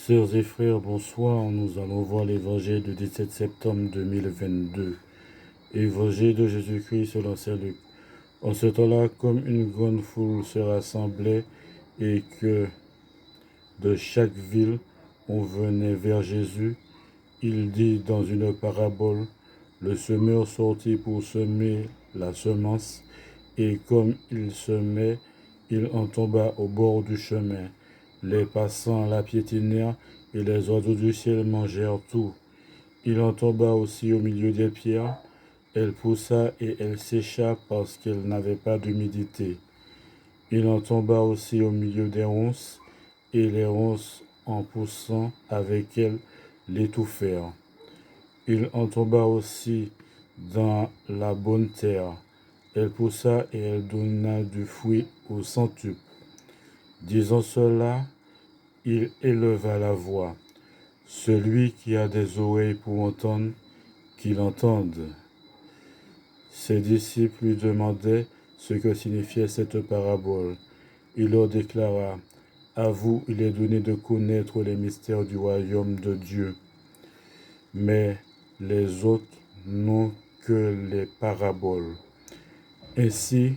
Sœurs et frères, bonsoir. Nous allons voir l'évangile du 17 septembre 2022. Évangile de Jésus-Christ selon saint Luc. En ce temps-là, comme une grande foule se rassemblait et que de chaque ville on venait vers Jésus, il dit dans une parabole, le semeur sortit pour semer la semence, et comme il semait, il en tomba au bord du chemin. Les passants la piétinèrent, et les oiseaux du ciel mangèrent tout. Il en tomba aussi au milieu des pierres. Elle poussa et elle sécha parce qu'elle n'avait pas d'humidité. Il en tomba aussi au milieu des ronces, et les ronces, en poussant avec elle, l'étouffèrent. Il en tomba aussi dans la bonne terre. Elle poussa et elle donna du fruit au centuple. Disant cela, il éleva la voix. Celui qui a des oreilles pour entendre, qu'il entende. Ses disciples lui demandaient ce que signifiait cette parabole. Il leur déclara, à vous il est donné de connaître les mystères du royaume de Dieu, mais les autres n'ont que les paraboles. Ainsi,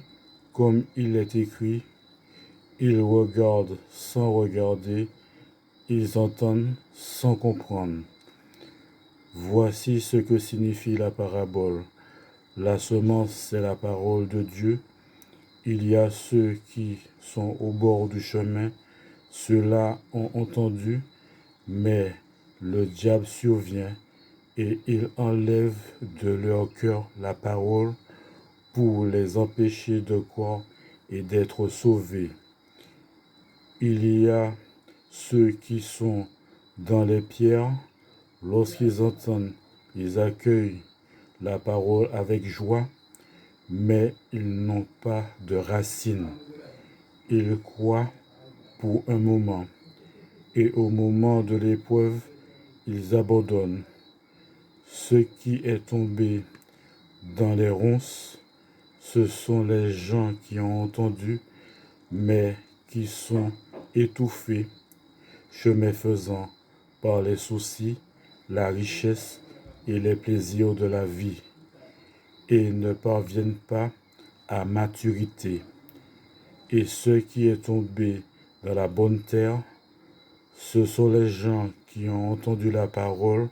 comme il est écrit, ils regardent sans regarder, ils entendent sans comprendre. Voici ce que signifie la parabole. La semence, c'est la parole de Dieu. Il y a ceux qui sont au bord du chemin. Ceux-là ont entendu, mais le diable survient et il enlève de leur cœur la parole pour les empêcher de croire et d'être sauvés. Il y a ceux qui sont dans les pierres. Lorsqu'ils entendent, ils accueillent la parole avec joie, mais ils n'ont pas de racines. Ils croient pour un moment, et au moment de l'épreuve, ils abandonnent. Ce qui est tombé dans les ronces, ce sont les gens qui ont entendu, mais qui sont étouffés, chemin faisant, par les soucis, la richesse et les plaisirs de la vie, et ne parviennent pas à maturité. Et ce qui est tombé dans la bonne terre, ce sont les gens qui ont entendu la parole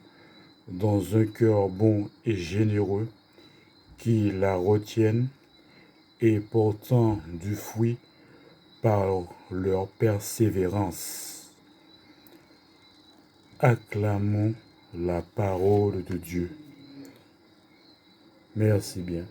dans un cœur bon et généreux, qui la retiennent et portant du fruit par leur persévérance. Acclamons la parole de Dieu. Merci bien.